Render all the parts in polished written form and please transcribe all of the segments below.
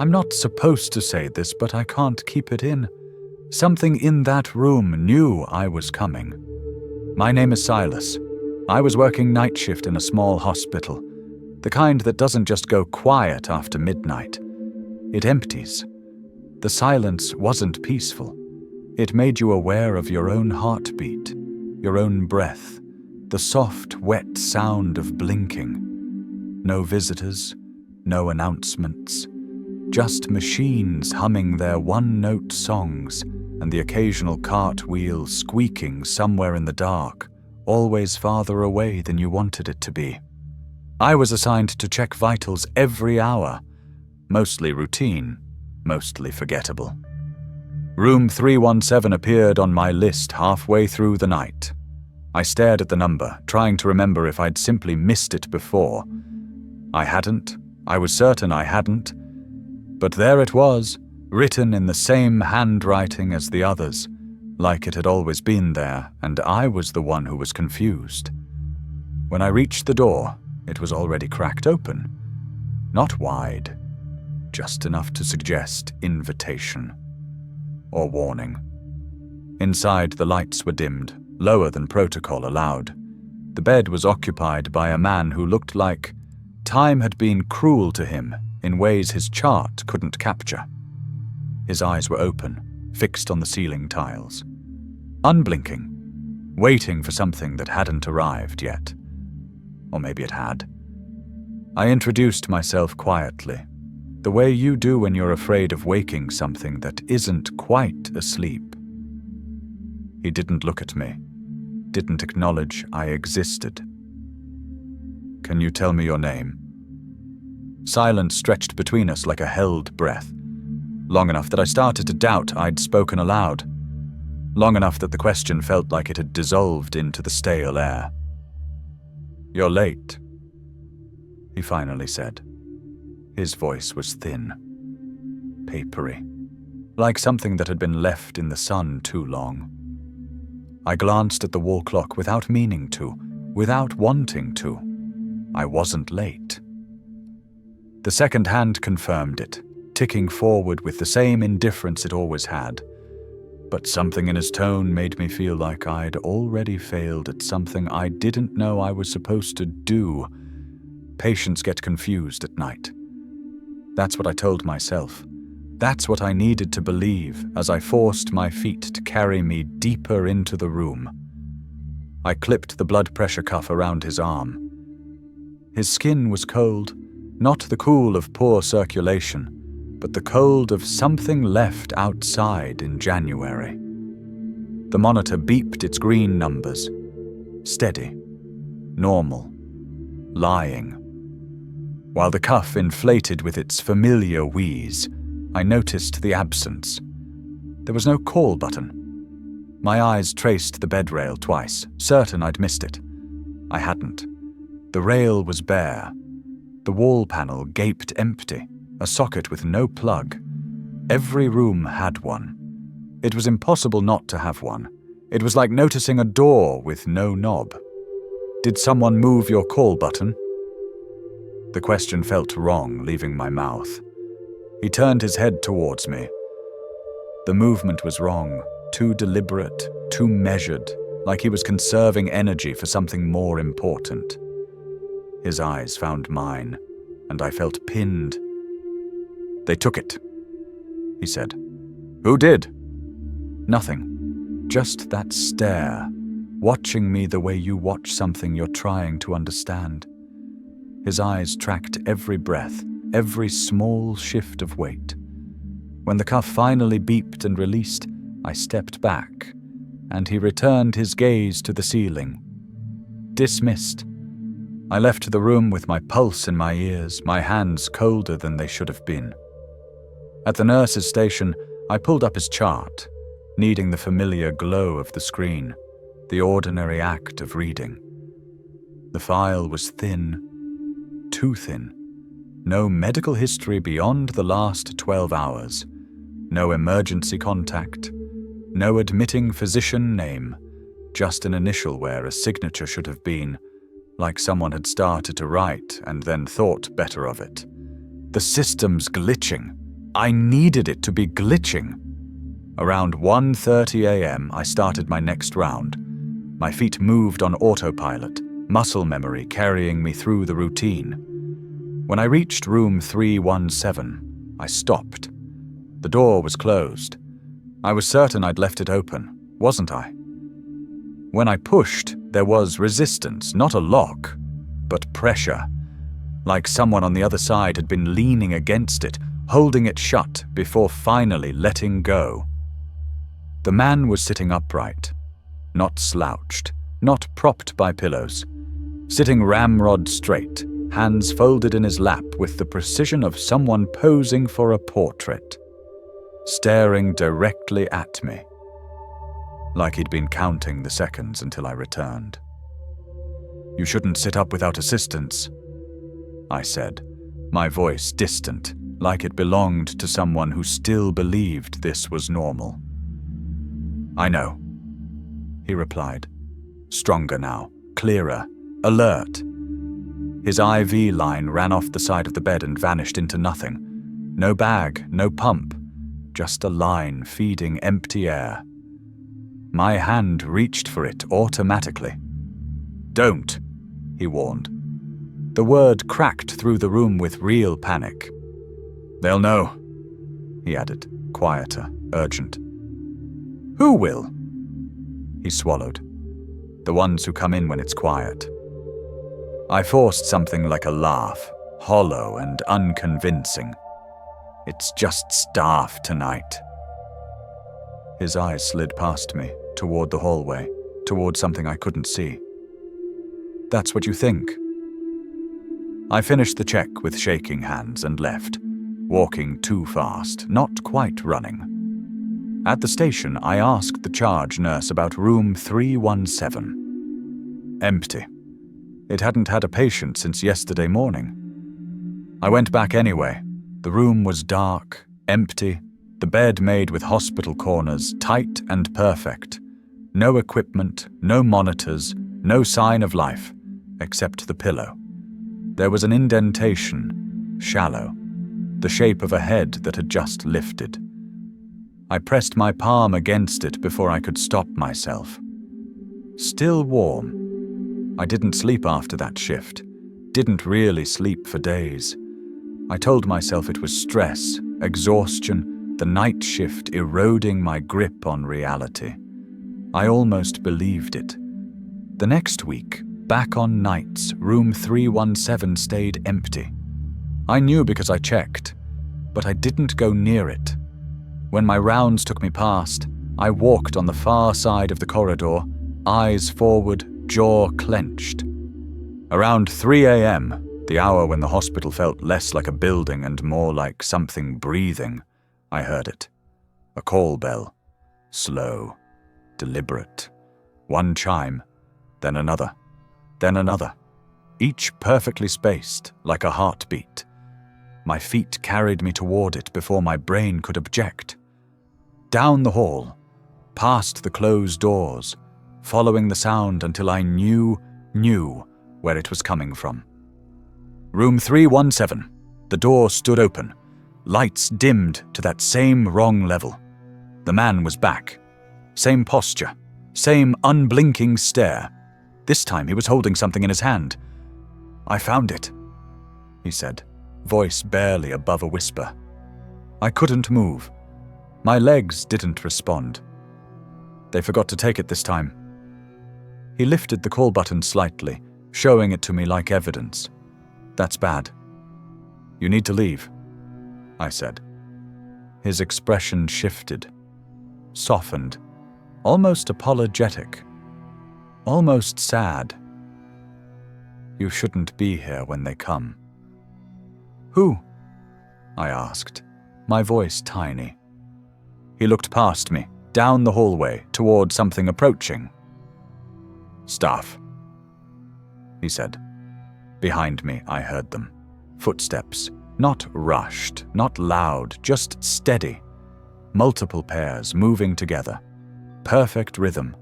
I'm not supposed to say this, but I can't keep it in. Something in that room knew I was coming. My name is Silas. I was working night shift in a small hospital, the kind that doesn't just go quiet after midnight. It empties. The silence wasn't peaceful. It made you aware of your own heartbeat, your own breath, the soft, wet sound of blinking. No visitors, no announcements, just machines humming their one-note songs and the occasional cartwheel squeaking somewhere in the dark, always farther away than you wanted it to be. I was assigned to check vitals every hour, mostly routine, mostly forgettable. Room 317 appeared on my list halfway through the night. I stared at the number, trying to remember if I'd simply missed it before. I hadn't. I was certain I hadn't. But there it was, written in the same handwriting as the others, like it had always been there, and I was the one who was confused. When I reached the door, it was already cracked open. Not wide, just enough to suggest invitation. Or warning. Inside, the lights were dimmed, lower than protocol allowed. The bed was occupied by a man who looked like time had been cruel to him in ways his chart couldn't capture. His eyes were open, fixed on the ceiling tiles. Unblinking, waiting for something that hadn't arrived yet. Or maybe it had. I introduced myself quietly, the way you do when you're afraid of waking something that isn't quite asleep. He didn't look at me, didn't acknowledge I existed. Can you tell me your name? Silence stretched between us like a held breath, long enough that I started to doubt I'd spoken aloud, long enough that the question felt like it had dissolved into the stale air. You're late, he finally said. His voice was thin, papery, like something that had been left in the sun too long. I glanced at the wall clock without meaning to, without wanting to. I wasn't late. The second hand confirmed it, ticking forward with the same indifference it always had. But something in his tone made me feel like I'd already failed at something I didn't know I was supposed to do. Patients get confused at night. That's what I told myself. That's what I needed to believe as I forced my feet to carry me deeper into the room. I clipped the blood pressure cuff around his arm. His skin was cold, not the cool of poor circulation, but the cold of something left outside in January. The monitor beeped its green numbers. Steady. Normal. Lying. While the cuff inflated with its familiar wheeze, I noticed the absence. There was no call button. My eyes traced the bed rail twice, certain I'd missed it. I hadn't. The rail was bare. The wall panel gaped empty, a socket with no plug. Every room had one. It was impossible not to have one. It was like noticing a door with no knob. Did someone move your call button? The question felt wrong, leaving my mouth. He turned his head towards me. The movement was wrong, too deliberate, too measured, like he was conserving energy for something more important. His eyes found mine, and I felt pinned. They took it, he said. Who did? Nothing. Just that stare, watching me the way you watch something you're trying to understand. His eyes tracked every breath, every small shift of weight. When the cuff finally beeped and released, I stepped back, and he returned his gaze to the ceiling. Dismissed. I left the room with my pulse in my ears, my hands colder than they should have been. At the nurse's station, I pulled up his chart, needing the familiar glow of the screen, the ordinary act of reading. The file was thin, too thin. No medical history beyond the last 12 hours. No emergency contact. No admitting physician name. Just an initial where a signature should have been, like someone had started to write and then thought better of it. The system's glitching. I needed it to be glitching. Around 1:30 a.m., I started my next round. My feet moved on autopilot, muscle memory carrying me through the routine. When I reached room 317, I stopped. The door was closed. I was certain I'd left it open, wasn't I? When I pushed, there was resistance, not a lock, but pressure. Like someone on the other side had been leaning against it, holding it shut before finally letting go. The man was sitting upright, not slouched, not propped by pillows. Sitting ramrod straight, hands folded in his lap with the precision of someone posing for a portrait. Staring directly at me, like he'd been counting the seconds until I returned. "You shouldn't sit up without assistance," I said, my voice distant, like it belonged to someone who still believed this was normal. "I know," he replied, stronger now, clearer, alert. His IV line ran off the side of the bed and vanished into nothing. No bag, no pump, just a line feeding empty air. My hand reached for it automatically. "Don't," he warned. The word cracked through the room with real panic. "They'll know," he added, quieter, urgent. "Who will?" He swallowed. "The ones who come in when it's quiet." I forced something like a laugh, hollow and unconvincing. "It's just staff tonight." His eyes slid past me, toward the hallway, toward something I couldn't see. "That's what you think?" I finished the check with shaking hands and left, walking too fast, not quite running. At the station, I asked the charge nurse about room 317. Empty. It hadn't had a patient since yesterday morning. I went back anyway. The room was dark, empty, the bed made with hospital corners, tight and perfect. No equipment, no monitors, no sign of life, except the pillow. There was an indentation, shallow, the shape of a head that had just lifted. I pressed my palm against it before I could stop myself. Still warm. I didn't sleep after that shift, didn't really sleep for days. I told myself it was stress, exhaustion, the night shift eroding my grip on reality. I almost believed it. The next week, back on nights, room 317 stayed empty. I knew because I checked, but I didn't go near it. When my rounds took me past, I walked on the far side of the corridor, eyes forward, jaw clenched. Around 3 a.m., the hour when the hospital felt less like a building and more like something breathing, I heard it. A call bell. Slow, deliberate. One chime, then another, each perfectly spaced, like a heartbeat. My feet carried me toward it before my brain could object. Down the hall, past the closed doors, following the sound until I knew where it was coming from. Room 317. The door stood open. Lights dimmed to that same wrong level. The man was back. Same posture. Same unblinking stare. This time he was holding something in his hand. "I found it," he said, voice barely above a whisper. I couldn't move. My legs didn't respond. "They forgot to take it this time." He lifted the call button slightly, showing it to me like evidence. "That's bad. You need to leave," I said. His expression shifted, softened, almost apologetic, almost sad. "You shouldn't be here when they come." "Who?" I asked, my voice tiny. He looked past me, down the hallway, toward something approaching. "Staff," he said. Behind me, I heard them. Footsteps, not rushed, not loud, just steady. Multiple pairs moving together. Perfect rhythm,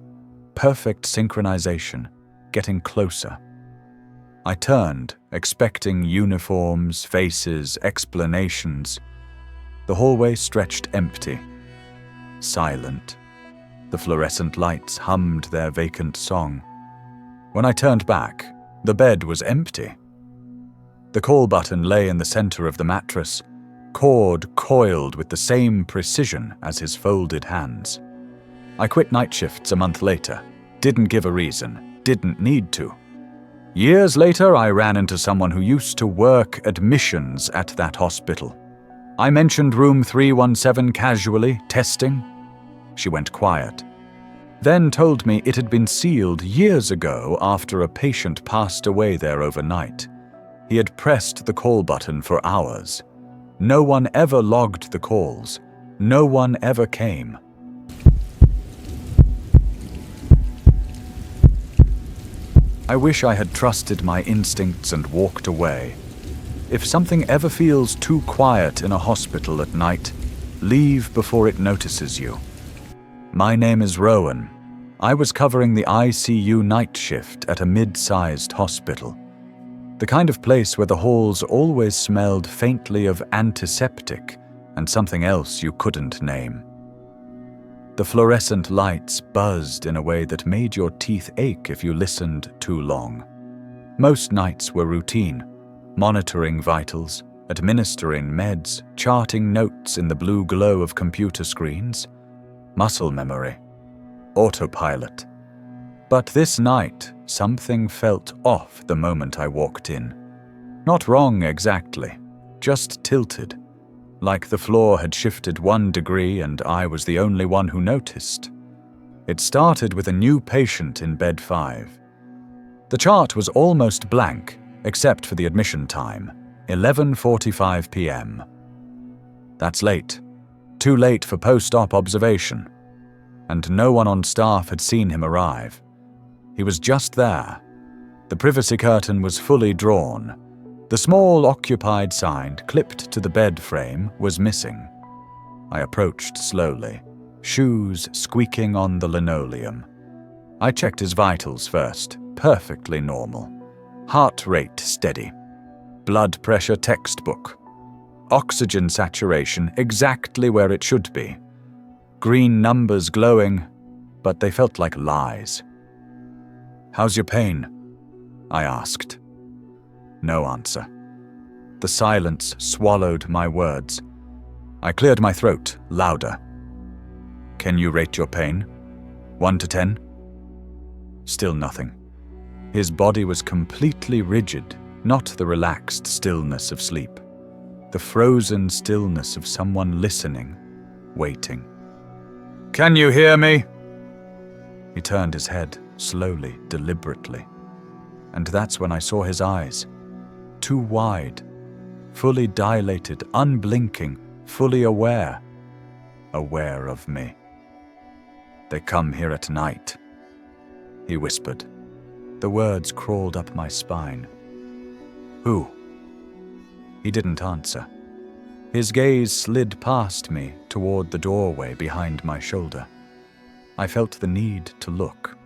perfect synchronization, getting closer. I turned, expecting uniforms, faces, explanations. The hallway stretched empty, silent. The fluorescent lights hummed their vacant song. When I turned back, the bed was empty. The call button lay in the center of the mattress, cord coiled with the same precision as his folded hands. I quit night shifts a month later. Didn't give a reason. Didn't need to. Years later, I ran into someone who used to work admissions at that hospital. I mentioned room 317 casually, testing. She went quiet. Then told me it had been sealed years ago after a patient passed away there overnight. He had pressed the call button for hours. No one ever logged the calls. No one ever came. I wish I had trusted my instincts and walked away. If something ever feels too quiet in a hospital at night, leave before it notices you. My name is Rowan. I was covering the ICU night shift at a mid-sized hospital. The kind of place where the halls always smelled faintly of antiseptic and something else you couldn't name. The fluorescent lights buzzed in a way that made your teeth ache if you listened too long. Most nights were routine, monitoring vitals, administering meds, charting notes in the blue glow of computer screens, muscle memory, autopilot. But this night, something felt off the moment I walked in. Not wrong exactly, just tilted. Like the floor had shifted 1 degree and I was the only one who noticed. It started with a new patient in bed 5. The chart was almost blank, except for the admission time, 11:45 p.m. That's late. Too late for post-op observation. And no one on staff had seen him arrive. He was just there. The privacy curtain was fully drawn. The small occupied sign clipped to the bed frame was missing. I approached slowly, shoes squeaking on the linoleum. I checked his vitals first, perfectly normal. Heart rate steady. Blood pressure textbook. Oxygen saturation exactly where it should be. Green numbers glowing, but they felt like lies. "How's your pain?" I asked. No answer. The silence swallowed my words. I cleared my throat, louder. "Can you rate your pain? 1 to 10? Still nothing. His body was completely rigid, not the relaxed stillness of sleep. The frozen stillness of someone listening, waiting. "Can you hear me?" He turned his head, slowly, deliberately. And that's when I saw his eyes. Too wide, fully dilated, unblinking, fully aware. Aware of me. "They come here at night," he whispered. The words crawled up my spine. "Who?" He didn't answer. His gaze slid past me toward the doorway behind my shoulder. I felt the need to look.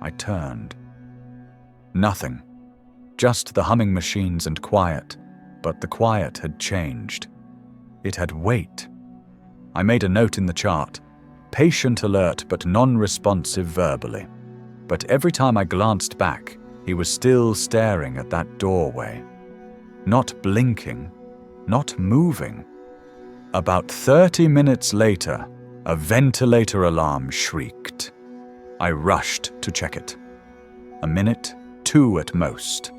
I turned. Nothing. Just the humming machines and quiet, but the quiet had changed. It had weight. I made a note in the chart, patient alert but non-responsive verbally. But every time I glanced back, he was still staring at that doorway. Not blinking, not moving. About 30 minutes later, a ventilator alarm shrieked. I rushed to check it. A minute, 2 at most.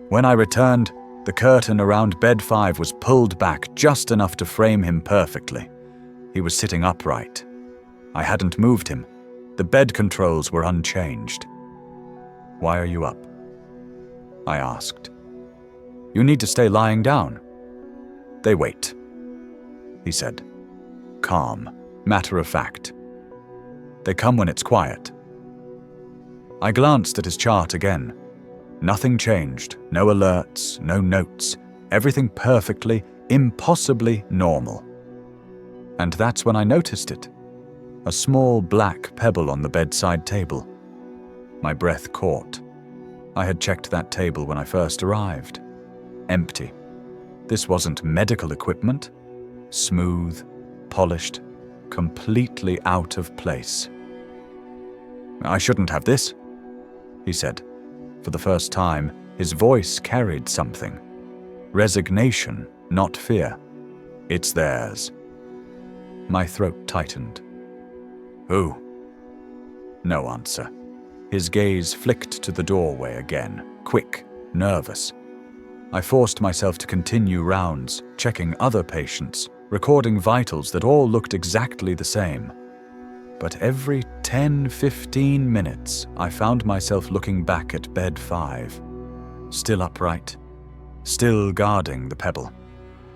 When I returned, the curtain around bed 5 was pulled back just enough to frame him perfectly. He was sitting upright. I hadn't moved him. The bed controls were unchanged. "Why are you up?" I asked. "You need to stay lying down." "They wait," he said. Calm, matter of fact. "They come when it's quiet." I glanced at his chart again. Nothing changed, no alerts, no notes, everything perfectly, impossibly normal. And that's when I noticed it. A small black pebble on the bedside table. My breath caught. I had checked that table when I first arrived. Empty. This wasn't medical equipment. smooth, polished, completely out of place. "I shouldn't have this," he said. For the first time, his voice carried something. Resignation, not fear. "It's theirs." My throat tightened. "Who?" No answer. His gaze flicked to the doorway again, quick, nervous. I forced myself to continue rounds, checking other patients, recording vitals that all looked exactly the same. But every 10-15 minutes, I found myself looking back at bed 5. Still upright, still guarding the pebble.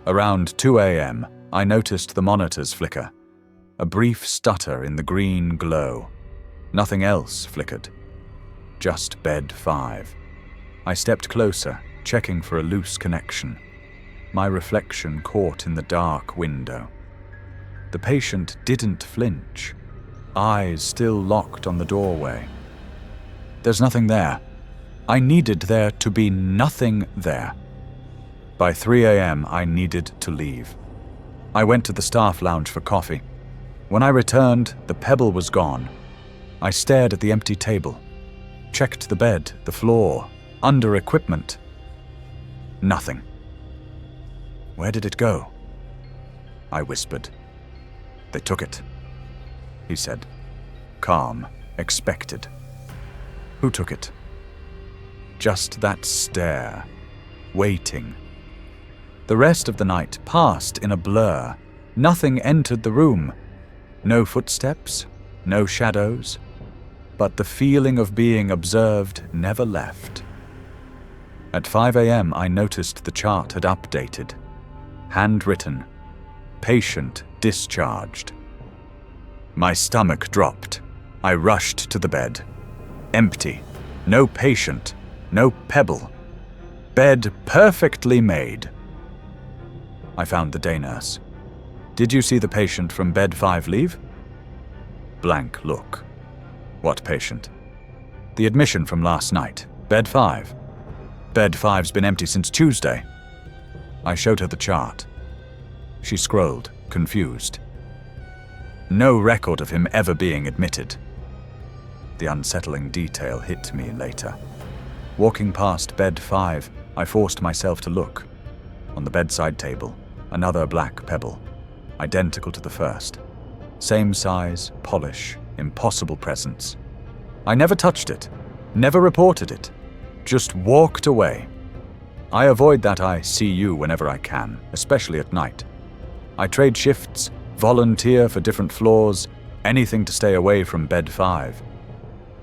Around 2 a.m., I noticed the monitors flicker. A brief stutter in the green glow. Nothing else flickered. Just bed 5. I stepped closer, checking for a loose connection. My reflection caught in the dark window. The patient didn't flinch. Eyes still locked on the doorway. There's nothing there. I needed there to be nothing there. By 3 a.m., I needed to leave. I went to the staff lounge for coffee. When I returned, the pebble was gone. I stared at the empty table, checked the bed, the floor, under equipment. Nothing. "Where did it go?" I whispered. "They took it," he said. Calm, expected. "Who took it?" Just that stare, waiting. The rest of the night passed in a blur. Nothing entered the room. No footsteps, no shadows. But the feeling of being observed never left. At 5 a.m., I noticed the chart had updated. Handwritten. Patient discharged. My stomach dropped. I rushed to the bed. Empty. No patient. No pebble. Bed perfectly made. I found the day nurse. "Did you see the patient from bed 5 leave?" Blank look. "What patient?" "The admission from last night. Bed 5. Bed 5's been empty since Tuesday." I showed her the chart. She scrolled, confused. No record of him ever being admitted. The unsettling detail hit me later. Walking past bed 5, I forced myself to look. On the bedside table, another black pebble, identical to the first. Same size, polish, impossible presence. I never touched it, never reported it, just walked away. I avoid that ICU whenever I can, especially at night. I trade shifts, volunteer for different floors, anything to stay away from bed 5.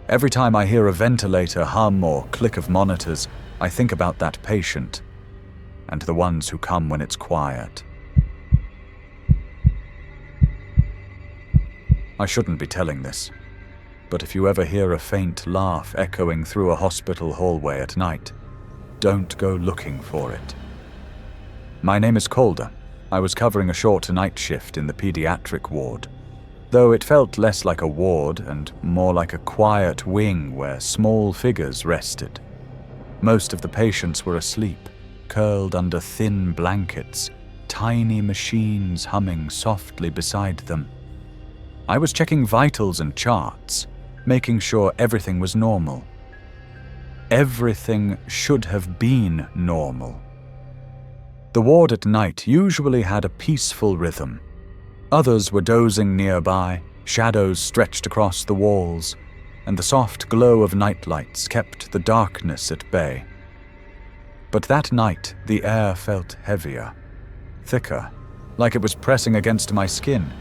Every time I hear a ventilator hum or click of monitors, I think about that patient and the ones who come when it's quiet. I shouldn't be telling this, but if you ever hear a faint laugh echoing through a hospital hallway at night, don't go looking for it. My name is Calder. I was covering a short night shift in the pediatric ward, though it felt less like a ward and more like a quiet wing where small figures rested. Most of the patients were asleep, curled under thin blankets, tiny machines humming softly beside them. I was checking vitals and charts, making sure everything was normal. Everything should have been normal. The ward at night usually had a peaceful rhythm. Others were dozing nearby, shadows stretched across the walls, and the soft glow of nightlights kept the darkness at bay. But that night, the air felt heavier, thicker, like it was pressing against my skin.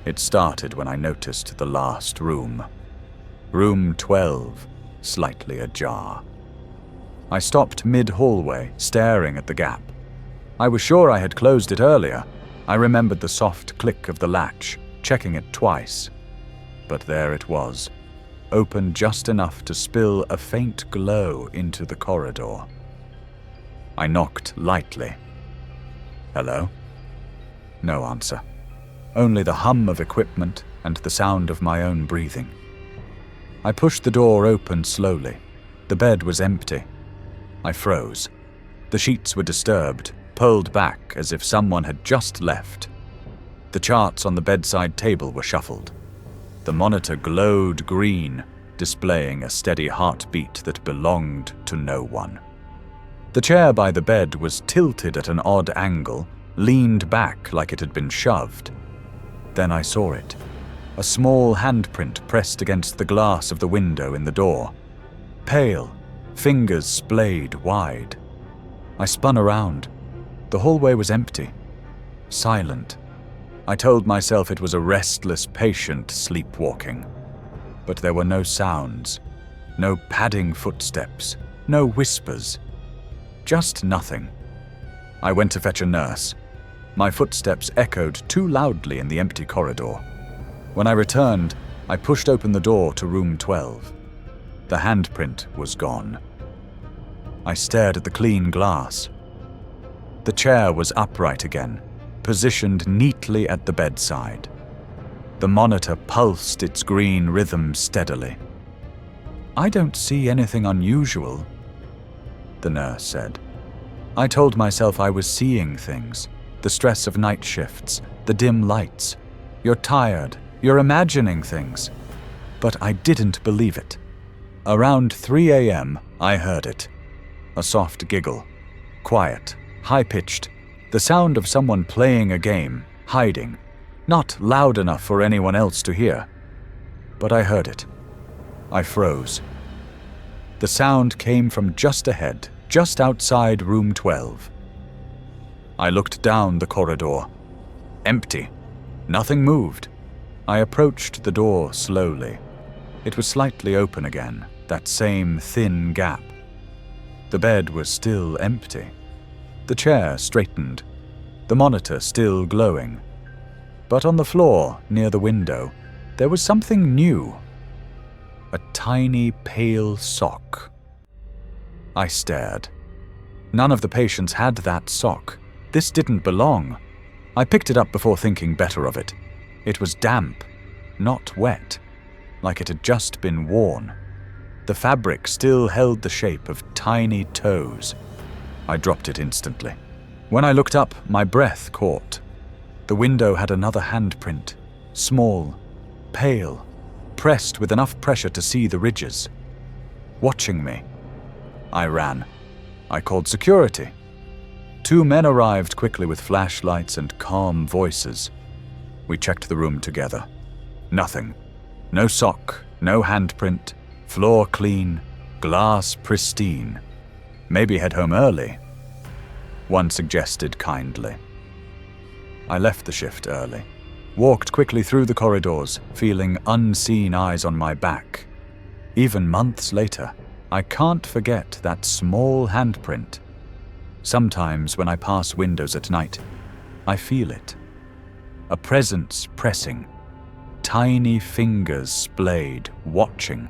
It started when I noticed the last room. Room 12, slightly ajar. I stopped mid-hallway, staring at the gap. I was sure I had closed it earlier. I remembered the soft click of the latch, checking it twice. But there it was, open just enough to spill a faint glow into the corridor. I knocked lightly. "Hello?" No answer. Only the hum of equipment and the sound of my own breathing. I pushed the door open slowly. The bed was empty. I froze. The sheets were disturbed, pulled back as if someone had just left. The charts on the bedside table were shuffled. The monitor glowed green, displaying a steady heartbeat that belonged to no one. The chair by the bed was tilted at an odd angle, leaned back like it had been shoved. Then I saw it. A small handprint pressed against the glass of the window in the door. Pale, fingers splayed wide. I spun around. The hallway was empty. Silent. I told myself it was a restless patient sleepwalking. But there were no sounds. No padding footsteps. No whispers. Just nothing. I went to fetch a nurse. My footsteps echoed too loudly in the empty corridor. When I returned, I pushed open the door to room 12. The handprint was gone. I stared at the clean glass. The chair was upright again, positioned neatly at the bedside. The monitor pulsed its green rhythm steadily. "I don't see anything unusual," the nurse said. I told myself I was seeing things. The stress of night shifts, the dim lights. You're tired, you're imagining things. But I didn't believe it. Around 3 a.m., I heard it. A soft giggle. Quiet, high-pitched. The sound of someone playing a game, hiding. Not loud enough for anyone else to hear. But I heard it. I froze. The sound came from just ahead, just outside room 12. I looked down the corridor. Empty. Nothing moved. I approached the door slowly. It was slightly open again, that same thin gap. The bed was still empty. The chair straightened. The monitor still glowing. But on the floor, near the window, there was something new. A tiny, pale sock. I stared. None of the patients had that sock. This didn't belong. I picked it up before thinking better of it. It was damp, not wet, like it had just been worn. The fabric still held the shape of tiny toes. I dropped it instantly. When I looked up, my breath caught. The window had another handprint, small, pale, pressed with enough pressure to see the ridges. Watching me. I ran. I called security. 2 men arrived quickly with flashlights and calm voices. We checked the room together. Nothing. No sock, no handprint, floor clean, glass pristine. Maybe head home early, one suggested kindly. I left the shift early, walked quickly through the corridors, feeling unseen eyes on my back. Even months later, I can't forget that small handprint. Sometimes when I pass windows at night, I feel it. A presence pressing, tiny fingers splayed, watching.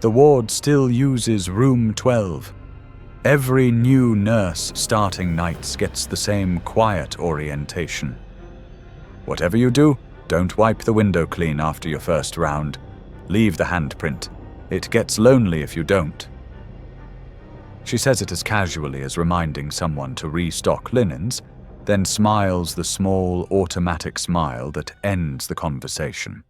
The ward still uses room 12. Every new nurse starting nights gets the same quiet orientation. Whatever you do, don't wipe the window clean after your first round. Leave the handprint. It gets lonely if you don't. She says it as casually as reminding someone to restock linens, then smiles the small automatic smile that ends the conversation.